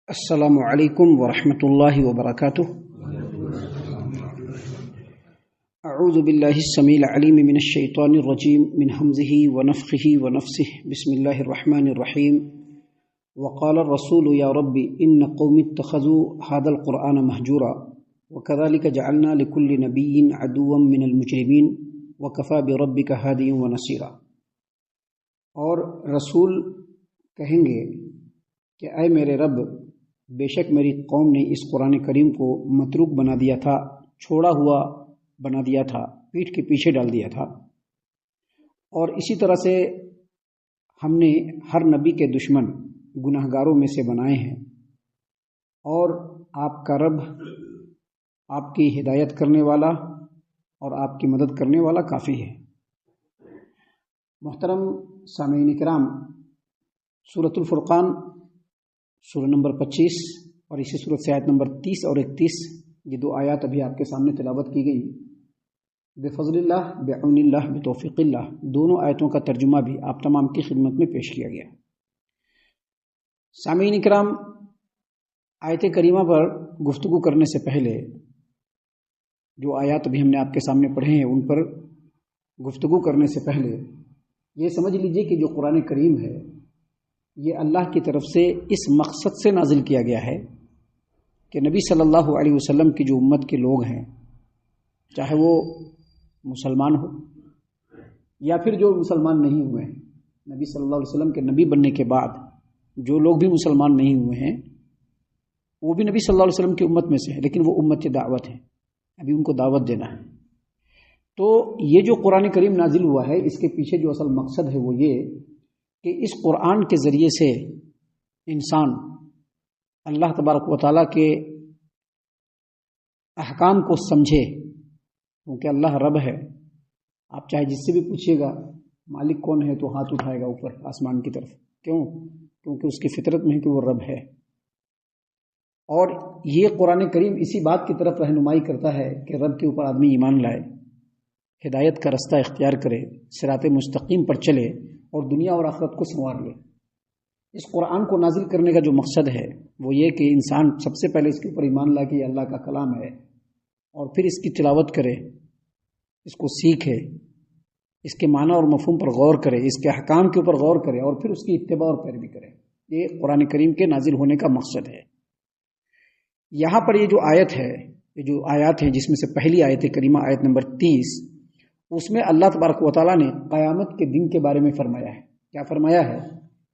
السلام علیکم ورحمۃ اللہ وبرکاتہ۔ اعوذ باللہ السمیع العلیم من الشیطان الرجیم من حمزہ ونفخہ ونفثہ، بسم اللہ الرحمن الرحیم۔ وقال الرسول یا رب ان قوم اتخذوا هذا القرآن مہجورا وكذلك جعلنا لكل نبی عدوا من المجرمین وكفى بربک ہادیا ونصیرا۔ اور رسول کہیں گے کہ اے میرے رب، بے شک میری قوم نے اس قرآن کریم کو متروک بنا دیا تھا، چھوڑا ہوا بنا دیا تھا، پیٹھ کے پیچھے ڈال دیا تھا، اور اسی طرح سے ہم نے ہر نبی کے دشمن گناہ گاروں میں سے بنائے ہیں، اور آپ کا رب آپ کی ہدایت کرنے والا اور آپ کی مدد کرنے والا کافی ہے۔ محترم سامعین کرام، سورۃ الفرقان سورہ نمبر 25 اور اسی سورت سے آیت نمبر 30 اور 31، یہ دو آیات ابھی آپ کے سامنے تلاوت کی گئی۔ بفضل اللہ، بعون اللہ، بتوفیق اللہ، دونوں آیتوں کا ترجمہ بھی آپ تمام کی خدمت میں پیش کیا گیا۔ سامعین کرام، آیت کریمہ پر گفتگو کرنے سے پہلے جو آیات ابھی ہم نے آپ کے سامنے پڑھے ہیں، ان پر گفتگو کرنے سے پہلے یہ سمجھ لیجئے کہ جو قرآن کریم ہے یہ اللہ کی طرف سے اس مقصد سے نازل کیا گیا ہے کہ نبی صلی اللہ علیہ وسلم کی جو امت کے لوگ ہیں، چاہے وہ مسلمان ہو یا پھر جو مسلمان نہیں ہوئے ہیں، نبی صلی اللہ علیہ وسلم کے نبی بننے کے بعد جو لوگ بھی مسلمان نہیں ہوئے ہیں وہ بھی نبی صلی اللہ علیہ وسلم کی امت میں سے ہیں، لیکن وہ امت دعوت ہے، ابھی ان کو دعوت دینا ہے۔ تو یہ جو قرآن کریم نازل ہوا ہے، اس کے پیچھے جو اصل مقصد ہے وہ یہ کہ اس قرآن کے ذریعے سے انسان اللہ تبارک و تعالیٰ کے احکام کو سمجھے، کیونکہ اللہ رب ہے۔ آپ چاہے جس سے بھی پوچھیے گا مالک کون ہے تو ہاتھ اٹھائے گا اوپر آسمان کی طرف، کیونکہ اس کی فطرت میں ہے کہ وہ رب ہے۔ اور یہ قرآن کریم اسی بات کی طرف رہنمائی کرتا ہے کہ رب کے اوپر آدمی ایمان لائے، ہدایت کا رستہ اختیار کرے، صراط مستقیم پر چلے اور دنیا اور آخرت کو سنوار لے۔ اس قرآن کو نازل کرنے کا جو مقصد ہے وہ یہ کہ انسان سب سے پہلے اس کے اوپر ایمان لائے کہ یہ اللہ کا کلام ہے، اور پھر اس کی تلاوت کرے، اس کو سیکھے، اس کے معنی اور مفہوم پر غور کرے، اس کے احکام کے اوپر غور کرے، اور پھر اس کی اتباع اور پیروی کرے۔ یہ قرآن کریم کے نازل ہونے کا مقصد ہے۔ یہاں پر یہ جو آیت ہے، یہ جو آیات ہیں، جس میں سے پہلی آیت کریمہ آیت نمبر 30، اس میں اللہ تبارک و تعالیٰ نے قیامت کے دن کے بارے میں فرمایا ہے۔ کیا فرمایا ہے؟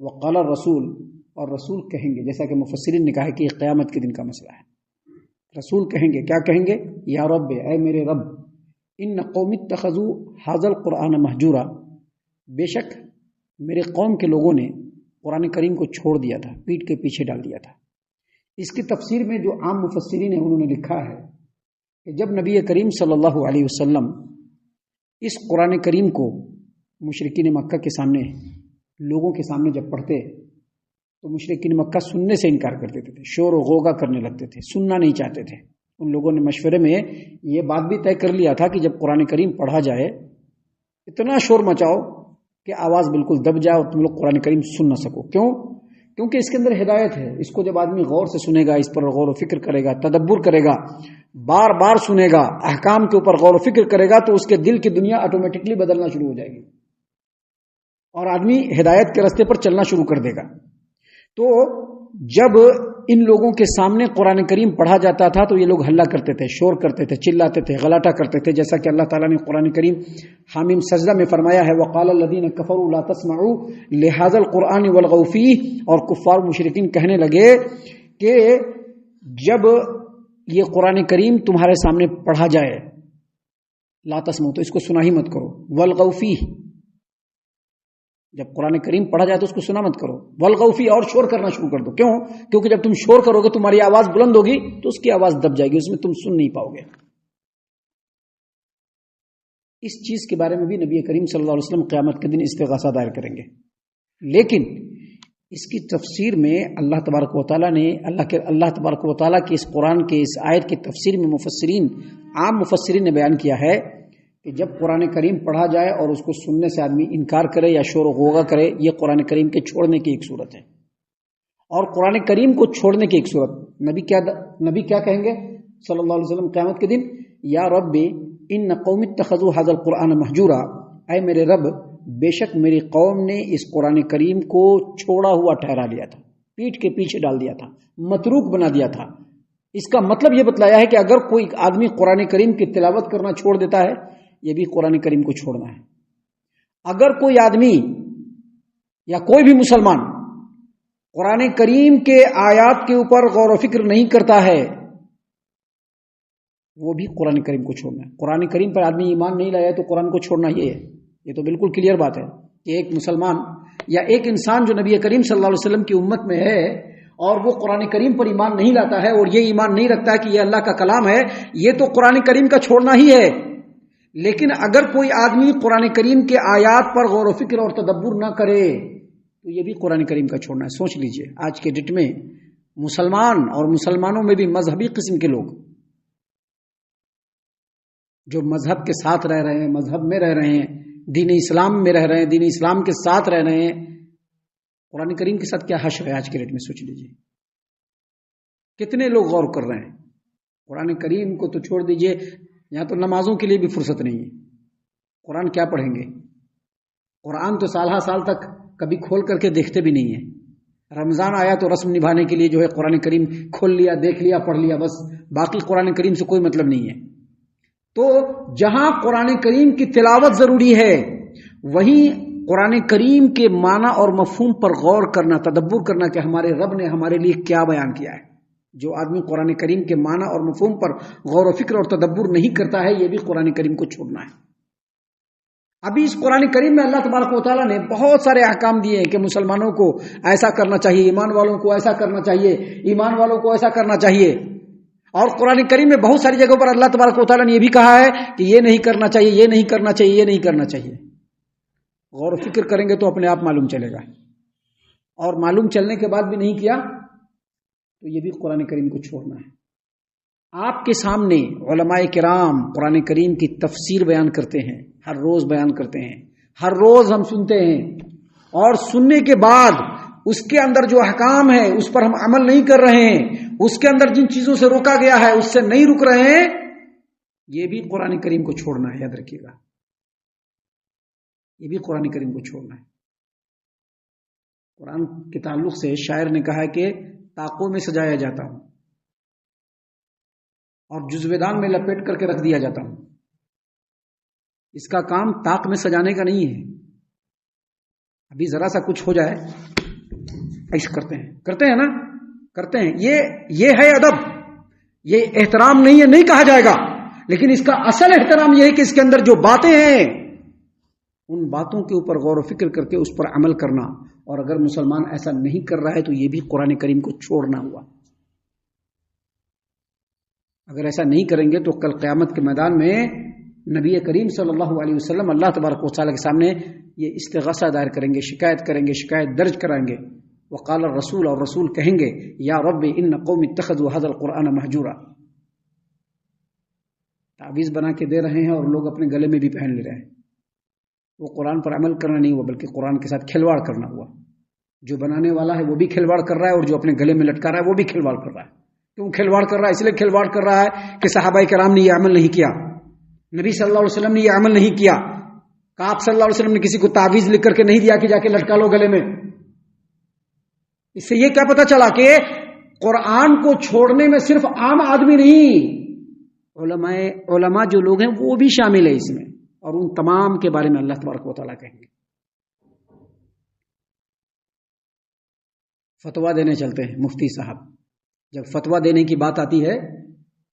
وقال الرسول، اور رسول کہیں گے، جیسا کہ مفسرین نے کہا ہے کہ یہ قیامت کے دن کا مسئلہ ہے۔ رسول کہیں گے، کیا کہیں گے؟ یا رب، اے میرے رب، ان قوم اتخذوا ھذا القرآن مہجورا، بے شک میرے قوم کے لوگوں نے قرآن کریم کو چھوڑ دیا تھا، پیٹھ کے پیچھے ڈال دیا تھا۔ اس کی تفسیر میں جو عام مفسرین ہیں انہوں نے لکھا ہے کہ جب نبی کریم صلی اللہ علیہ وسلم اس قرآن کریم کو مشرکین مکہ کے سامنے، لوگوں کے سامنے جب پڑھتے تو مشرکین مکہ سننے سے انکار کرتے تھے، شور و غوغا کرنے لگتے تھے، سننا نہیں چاہتے تھے۔ ان لوگوں نے مشورے میں یہ بات بھی طے کر لیا تھا کہ جب قرآن کریم پڑھا جائے اتنا شور مچاؤ کہ آواز بالکل دب جائے اور تم لوگ قرآن کریم سن نہ سکو۔ کیونکہ اس کے اندر ہدایت ہے، اس کو جب آدمی غور سے سنے گا، اس پر غور و فکر کرے گا، تدبر کرے گا، بار بار سنے گا، احکام کے اوپر غور و فکر کرے گا، تو اس کے دل کی دنیا آٹومیٹکلی بدلنا شروع ہو جائے گی اور آدمی ہدایت کے راستے پر چلنا شروع کر دے گا۔ تو جب ان لوگوں کے سامنے قرآن کریم پڑھا جاتا تھا تو یہ لوگ ہلہ کرتے تھے، شور کرتے تھے، چلاتے تھے، غلاٹہ کرتے تھے، جیسا کہ اللہ تعالیٰ نے قرآن کریم حامیم سجدہ میں فرمایا ہے، وقال الذین کفروا لا تسمعوا لہذا القرآن والغوا فیہ، اور کفار و مشرکین کہنے لگے کہ جب یہ قرآن کریم تمہارے سامنے پڑھا جائے، لا تسمعوا، تو اس کو سنا ہی مت کرو، والغوا فیہ، جب قرآن کریم پڑھا جائے تو اس کو سنا مت کرو، والغوا فیہ، اور شور کرنا شروع کر دو۔ کیونکہ جب تم شور کرو گے تمہاری آواز بلند ہوگی تو اس کی آواز دب جائے گی، اس میں تم سن نہیں پاؤ گے۔ اس چیز کے بارے میں بھی نبی کریم صلی اللہ علیہ وسلم قیامت کے دن استغاثہ دائر کریں گے، لیکن اس کی تفسیر میں اللہ تبارک و تعالیٰ نے اللہ تبارک و تعالیٰ کی اس قرآن کے اس آیت کی تفسیر میں عام مفسرین نے بیان کیا ہے کہ جب قرآن کریم پڑھا جائے اور اس کو سننے سے آدمی انکار کرے یا شور و غوغا کرے، یہ قرآن کریم کے چھوڑنے کی ایک صورت ہے۔ اور قرآن کریم کو چھوڑنے کی ایک صورت، نبی کیا کہیں گے صلی اللہ علیہ وسلم قیامت کے دن؟ یا ربی ان قوم اتخذوا ھذا القرآن مہجورا، اے میرے رب بے شک میری قوم نے اس قرآن کریم کو چھوڑا ہوا ٹھہرا لیا تھا، پیٹھ کے پیچھے ڈال دیا تھا، متروک بنا دیا تھا۔ اس کا مطلب یہ بتلایا ہے کہ اگر کوئی آدمی قرآن کریم کی تلاوت کرنا چھوڑ دیتا ہے، یہ بھی قرآن کریم کو چھوڑنا ہے۔ اگر کوئی آدمی یا کوئی بھی مسلمان قرآن کریم کے آیات کے اوپر غور و فکر نہیں کرتا ہے، وہ بھی قرآن کریم کو چھوڑنا ہے۔ قرآن کریم پر آدمی ایمان نہیں لایا تو قرآن کو چھوڑنا یہ ہے۔ یہ تو بالکل کلیئر بات ہے کہ ایک مسلمان یا ایک انسان جو نبی کریم صلی اللہ علیہ وسلم کی امت میں ہے اور وہ قرآن کریم پر ایمان نہیں لاتا ہے اور یہ ایمان نہیں رکھتا ہے کہ یہ اللہ کا کلام ہے، یہ تو قرآن کریم کا چھوڑنا ہی ہے۔ لیکن اگر کوئی آدمی قرآن کریم کے آیات پر غور و فکر اور تدبر نہ کرے تو یہ بھی قرآن کریم کا چھوڑنا ہے۔ سوچ لیجئے آج کے ڈیٹ میں مسلمان اور مسلمانوں میں بھی مذہبی قسم کے لوگ جو مذہب کے ساتھ رہ رہے ہیں، مذہب میں رہ رہے ہیں، دین اسلام میں رہ رہے ہیں، دین اسلام کے ساتھ رہ رہے ہیں، قرآن کریم کے ساتھ کیا حشر ہے آج کے ڈیٹ میں؟ سوچ لیجئے کتنے لوگ غور کر رہے ہیں۔ قرآن کریم کو تو چھوڑ دیجئے، یہاں تو نمازوں کے لیے بھی فرصت نہیں ہے۔ قرآن کیا پڑھیں گے؟ قرآن تو سالہ سال تک کبھی کھول کر کے دیکھتے بھی نہیں ہیں۔ رمضان آیا تو رسم نبھانے کے لیے جو ہے قرآن کریم کھول لیا، دیکھ لیا، پڑھ لیا، بس باقی قرآن کریم سے کوئی مطلب نہیں ہے۔ تو جہاں قرآن کریم کی تلاوت ضروری ہے، وہیں قرآن کریم کے معنی اور مفہوم پر غور کرنا، تدبر کرنا کہ ہمارے رب نے ہمارے لیے کیا بیان کیا ہے۔ جو آدمی قرآن کریم کے معنی اور مفہوم پر غور و فکر اور تدبر نہیں کرتا ہے، یہ بھی قرآن کریم کو چھوڑنا ہے۔ ابھی اس قرآن کریم میں اللہ تبارک و تعالیٰ نے بہت سارے احکام دیے ہیں کہ مسلمانوں کو ایسا کرنا چاہیے، ایمان والوں کو ایسا کرنا چاہیے، ایمان والوں کو ایسا کرنا چاہیے۔ اور قرآن کریم میں بہت ساری جگہوں پر اللہ تبارک و تعالیٰ نے یہ بھی کہا ہے کہ یہ نہیں کرنا چاہیے، یہ نہیں کرنا چاہیے، یہ نہیں کرنا چاہیے۔ غور و فکر کریں گے تو اپنے آپ معلوم چلے گا، اور معلوم چلنے کے بعد بھی نہیں کیا تو یہ بھی قرآن کریم کو چھوڑنا ہے۔ آپ کے سامنے علماء کرام قرآن کریم کی تفسیر بیان کرتے ہیں، ہر روز بیان کرتے ہیں، ہر روز ہم سنتے ہیں، اور سننے کے بعد اس کے اندر جو احکام ہے اس پر ہم عمل نہیں کر رہے ہیں، اس کے اندر جن چیزوں سے روکا گیا ہے اس سے نہیں رک رہے ہیں، یہ بھی قرآن کریم کو چھوڑنا ہے۔ یاد رکھیے گا، یہ بھی قرآن کریم کو چھوڑنا ہے۔ قرآن کے تعلق سے شاعر نے کہا ہے کہ طاقوں میں سجایا جاتا ہوں اور جزویدان میں لپیٹ کر کے رکھ دیا جاتا ہوں۔ اس کا کام طاق میں سجانے کا نہیں ہے۔ ابھی ذرا سا کچھ ہو جائے عشق کرتے ہیں نا، کرتے ہیں، یہ ہے ادب، یہ احترام نہیں ہے، نہیں کہا جائے گا، لیکن اس کا اصل احترام یہ ہے کہ اس کے اندر جو باتیں ہیں ان باتوں کے اوپر غور و فکر کر کے اس پر عمل کرنا، اور اگر مسلمان ایسا نہیں کر رہا ہے تو یہ بھی قرآن کریم کو چھوڑنا ہوا۔ اگر ایسا نہیں کریں گے تو کل قیامت کے میدان میں نبی کریم صلی اللہ علیہ وسلم اللہ تبارک و تعالیٰ کے سامنے یہ استغاثہ دائر کریں گے، شکایت کریں گے، شکایت درج کرائیں گے۔ وقال الرسول، اور رسول کہیں گے یا رب ان قوم اتخذوا هذا القرآن مہجورا۔ تعویذ بنا کے دے رہے ہیں اور لوگ اپنے گلے میں بھی پہن لے رہے ہیں۔ وہ قرآن پر عمل کرنا نہیں ہوا بلکہ قرآن کے ساتھ کھلواڑ کرنا ہوا۔ جو بنانے والا ہے وہ بھی کھلواڑ کر رہا ہے، اور جو اپنے گلے میں لٹکا رہا ہے وہ بھی کھلواڑ کر رہا ہے۔ کیوں کھلواڑ کر رہا ہے؟ اس لیے کھلواڑ کر رہا ہے کہ صحابہ کرام نے یہ عمل نہیں کیا، نبی صلی اللہ علیہ وسلم نے یہ عمل نہیں کیا، آپ صلی اللہ علیہ وسلم نے کسی کو تعویذ لکھ کر کے نہیں دیا کہ جا کے لٹکا لو گلے میں۔ اس سے یہ کیا پتا چلا کہ قرآن کو چھوڑنے میں صرف عام آدمی نہیں، علماء جو لوگ ہیں وہ بھی شامل ہے اس میں، اور ان تمام کے بارے میں اللہ تبارک و تعالیٰ کہیں گے۔ فتویٰ دینے چلتے ہیں مفتی صاحب، جب فتویٰ دینے کی بات آتی ہے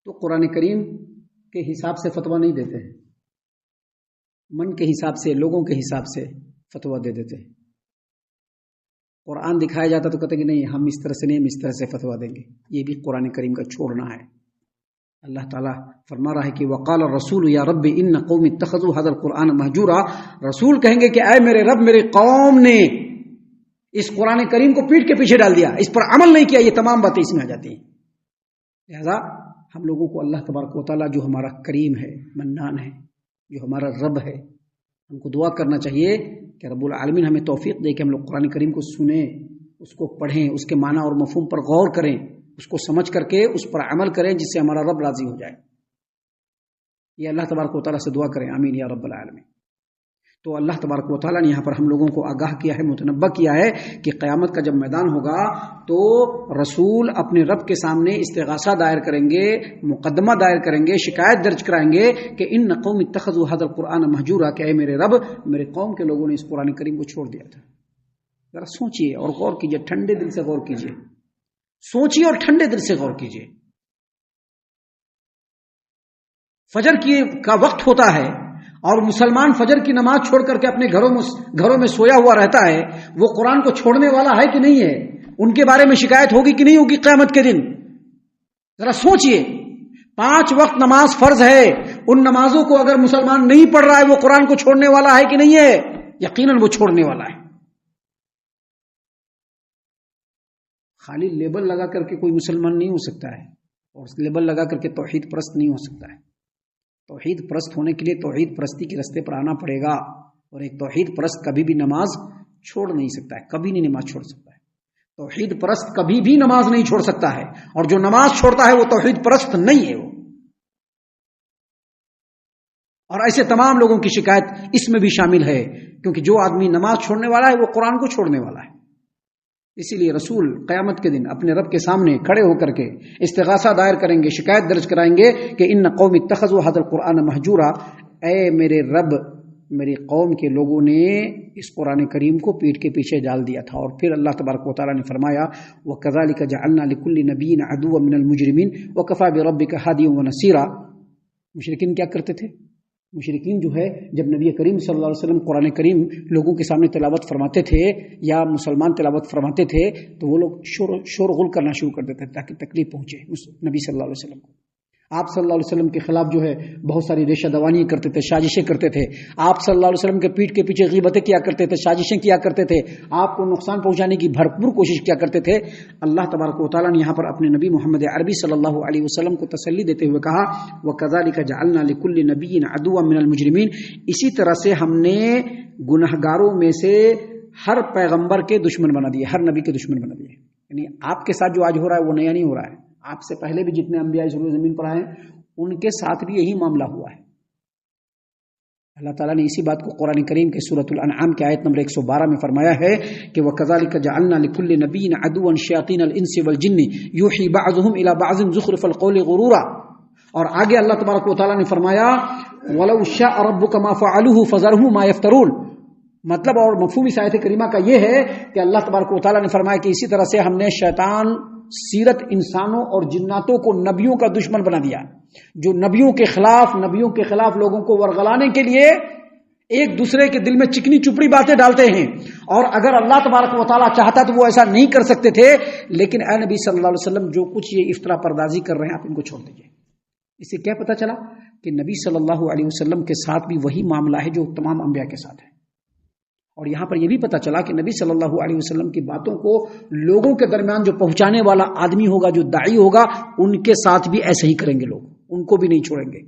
تو قرآن کریم کے حساب سے فتویٰ نہیں دیتے ہیں، من کے حساب سے، لوگوں کے حساب سے فتویٰ دے دیتے ہیں۔ قرآن دکھایا جاتا تو کہتے ہیں کہ نہیں ہم اس طرح سے نہیں، ہم اس طرح سے فتویٰ دیں گے۔ یہ بھی قرآن کریم کا چھوڑنا ہے۔ اللہ تعالیٰ فرما رہا ہے کہ وقال الرسول یا رب ان قوم اتخذوا هذا القرآن مہجورا۔ رسول کہیں گے کہ اے میرے رب، میری قوم نے اس قرآن کریم کو پیٹھ کے پیچھے ڈال دیا، اس پر عمل نہیں کیا۔ یہ تمام باتیں اس میں آ جاتی ہیں۔ لہذا ہم لوگوں کو اللہ تبارک و تعالیٰ جو ہمارا کریم ہے، منان ہے، جو ہمارا رب ہے. ہم کو دعا کرنا چاہیے کہ رب العالمین ہمیں توفیق دے کہ ہم لوگ قرآن کریم کو سنیں، اس کو پڑھیں، اس کے معنی اور مفہوم پر غور کریں، اس کو سمجھ کر کے اس پر عمل کریں جس سے ہمارا رب راضی ہو جائے. یہ اللہ تبارک و تعالیٰ سے دعا کریں، آمین یا رب العالمین. تو اللہ تبارک و تعالیٰ نے یہاں پر ہم لوگوں کو آگاہ کیا ہے، متنبہ کیا ہے کہ قیامت کا جب میدان ہوگا تو رسول اپنے رب کے سامنے استغاثہ دائر کریں گے، مقدمہ دائر کریں گے، شکایت درج کرائیں گے کہ ان قوم اتخذوا هذا القرآن مہجورا، کہ اے میرے رب، میرے قوم کے لوگوں نے اس قرآن کریم کو چھوڑ دیا تھا. ذرا سوچئے اور غور کیجئے، ٹھنڈے دل سے غور کیجئے، سوچئے اور ٹھنڈے دل سے غور کیجئے. فجر کا وقت ہوتا ہے اور مسلمان فجر کی نماز چھوڑ کر کے اپنے گھروں میں سویا ہوا رہتا ہے. وہ قرآن کو چھوڑنے والا ہے کہ نہیں ہے؟ ان کے بارے میں شکایت ہوگی کہ نہیں ہوگی قیامت کے دن؟ ذرا سوچئے. 5 وقت نماز فرض ہے، ان نمازوں کو اگر مسلمان نہیں پڑھ رہا ہے، وہ قرآن کو چھوڑنے والا ہے کہ نہیں ہے؟ یقیناً وہ چھوڑنے والا ہے. خالی لیبل لگا کر کے کوئی مسلمان نہیں ہو سکتا ہے، اور لیبل لگا کر کے توحید پرست نہیں ہو سکتا ہے. توحید پرست ہونے کے لیے توحید پرستی کے رستے پر آنا پڑے گا، اور ایک توحید پرست کبھی بھی نماز چھوڑ نہیں سکتا ہے، کبھی نہیں نماز چھوڑ سکتا ہے. توحید پرست کبھی بھی نماز نہیں چھوڑ سکتا ہے، اور جو نماز چھوڑتا ہے وہ توحید پرست نہیں ہے. وہ اور ایسے تمام لوگوں کی شکایت اس میں بھی شامل ہے، کیونکہ جو آدمی نماز چھوڑنے والا ہے وہ قرآن کو چھوڑنے والا ہے. اسی لیے رسول قیامت کے دن اپنے رب کے سامنے کھڑے ہو کر کے استغاثہ دائر کریں گے، شکایت درج کرائیں گے کہ ان قوم اتخذوا هذا القرآن مہجورا، اے میرے رب، میری قوم کے لوگوں نے اس قرآن کریم کو پیٹھ کے پیچھے ڈال دیا تھا. اور پھر اللہ تبارک و تعالیٰ نے فرمایا وَكَذَلِكَ جَعَلْنَا لِكُلِّ نَبِيٍّ عَدُوًّا مِنَ الْمُجْرِمِينَ وَكَفَىٰ بِرَبِّكَ هَادِيًا وَنَصِيرًا. مشرکین کیا کرتے تھے؟ مشرکین جو ہے جب نبی کریم صلی اللہ علیہ وسلم قرآن کریم لوگوں کے سامنے تلاوت فرماتے تھے یا مسلمان تلاوت فرماتے تھے تو وہ لوگ شور غل کرنا شروع کر دیتے تھے تاکہ تکلیف پہنچے نبی صلی اللہ علیہ وسلم کو. آپ صلی اللہ علیہ وسلم کے خلاف جو ہے بہت ساری ریشہ دوانی کرتے تھے، سازشیں کرتے تھے. آپ صلی اللہ علیہ وسلم کے پیٹھ کے پیچھے غیبتیں کیا کرتے تھے، سازشیں کیا کرتے تھے، آپ کو نقصان پہنچانے کی بھرپور کوشش کیا کرتے تھے. اللہ تبارک و تعالیٰ نے یہاں پر اپنے نبی محمد عربی صلی اللہ علیہ وسلم کو تسلی دیتے ہوئے کہا وَكَذَلِكَ جَعَلْنَا لِكُلِّ نَبِيٍّ عَدُوًّا مِنَ الْمُجْرِمِينَ. اسی طرح سے ہم نے گنہگاروں میں سے ہر پیغمبر کے دشمن بنا دیے، ہر نبی کے دشمن بنا دیے. یعنی آپ کے ساتھ جو آج ہو رہا ہے وہ نیا نہیں ہو رہا ہے، آپ سے پہلے بھی جتنے انبیاء اس روئے زمین پر آئے ان کے ساتھ بھی یہی معاملہ ہوا ہے. اللہ تعالیٰ نے اسی بات کو قرآن کریم کے سورۃ الانعام کے آیت نمبر 112 میں فرمایا ہے کہ وَكَذَلِكَ جَعَلْنَا لِكُلِّ نَبِيٍّ عَدُوًّا شَيَاطِينَ الْإِنسِ وَالْجِنِّ يُوحِي بَعْضُهُمْ إِلَى بَعْضٍ زُخْرُفَ الْقَوْلِ غُرُورًا. اور آگے اللہ تبارک و تعالیٰ نے فرمایا وَلَوْ شَاءَ رَبُّكَ مَا فَعَلُوهُ فَذَرْهُمْ مَا يَفْتَرُونَ. مطلب اور مفہوم اس آیت کریمہ کا یہ ہے کہ اللہ تبارک و تعالیٰ نے فرمایا کہ اسی طرح سے ہم نے شیطان سیرت انسانوں اور جناتوں کو نبیوں کا دشمن بنا دیا، جو نبیوں کے خلاف لوگوں کو ورغلانے کے لیے ایک دوسرے کے دل میں چکنی چپڑی باتیں ڈالتے ہیں. اور اگر اللہ تبارک و تعالیٰ چاہتا تو وہ ایسا نہیں کر سکتے تھے، لیکن اے نبی صلی اللہ علیہ وسلم جو کچھ یہ افطرا پردازی کر رہے ہیں آپ ان کو چھوڑ دیجیے. اس سے کیا پتہ چلا کہ نبی صلی اللہ علیہ وسلم کے ساتھ بھی وہی معاملہ ہے جو تمام انبیاء کے ساتھ ہے. اور یہاں پر یہ بھی پتہ چلا کہ نبی صلی اللہ علیہ وسلم کی باتوں کو لوگوں کے درمیان جو پہنچانے والا آدمی ہوگا، جو داعی ہوگا، ان کے ساتھ بھی ایسے ہی کریں گے لوگ، ان کو بھی نہیں چھوڑیں گے.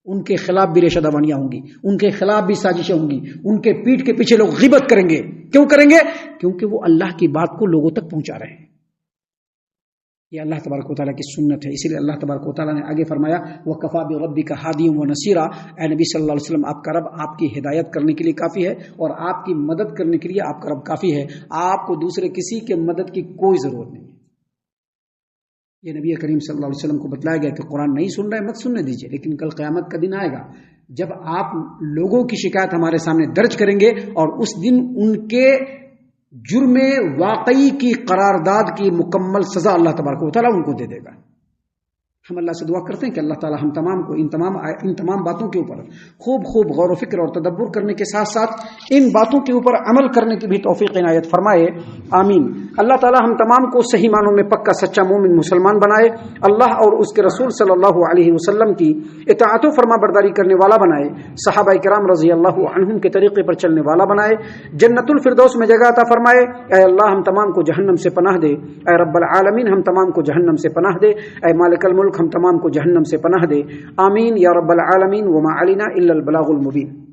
ان کے خلاف بھی ریشہ دوانیاں ہوں گی، ان کے خلاف بھی سازشیں ہوں گی، ان کے پیٹھ کے پیچھے لوگ غیبت کریں گے. کیوں کریں گے؟ کیونکہ وہ اللہ کی بات کو لوگوں تک پہنچا رہے ہیں. یہ اللہ تبارک و تعالیٰ کی سنت ہے. اسی لیے اللہ تبارک و تعالیٰ نے آگے فرمایا وَكَفَىٰ بِرَبِّكَ هَادِيًا وَنَصِيرًا. اے نبی صلی اللہ علیہ وسلم آپ کا رب آپ کی ہدایت کرنے کے لیے کافی ہے اور آپ کی مدد کرنے کے لیے آپ کا رب کافی ہے. آپ کو دوسرے کسی کے مدد کی کوئی ضرورت نہیں ہے. یہ نبی کریم صلی اللہ علیہ وسلم کو بتلایا گیا کہ قرآن نہیں سن رہے مت سننے دیجیے، لیکن کل قیامت کا دن آئے گا جب آپ لوگوں کی شکایت ہمارے سامنے درج کریں گے اور اس دن ان کے جرم واقعی کی قرارداد کی مکمل سزا اللہ تبارک و تعالیٰ ان کو دے دے گا. ہم اللہ سے دعا کرتے ہیں کہ اللہ تعالیٰ ہم تمام کو ان تمام باتوں کے اوپر خوب غور و فکر اور تدبر کرنے کے ساتھ ساتھ ان باتوں کے اوپر عمل کرنے کی بھی توفیق عنایت فرمائے، آمین. اللہ تعالیٰ ہم تمام کو صحیح معنوں میں پکا سچا مومن مسلمان بنائے، اللہ اور اس کے رسول صلی اللہ علیہ وسلم کی اطاعت و فرما برداری کرنے والا بنائے، صحابہ کرام رضی اللہ عنہم کے طریقے پر چلنے والا بنائے، جنت الفردوس میں جگہ عطا فرمائے. اے اللہ ہم تمام کو جہنم سے پناہ دے، اے رب العالمین ہم تمام کو جہنم سے پناہ دے. اے مالک الملک ہم تمام کو جہنم سے پناہ دے. آمین یا رب العالمین. وما علینا الا البلاغ المبین.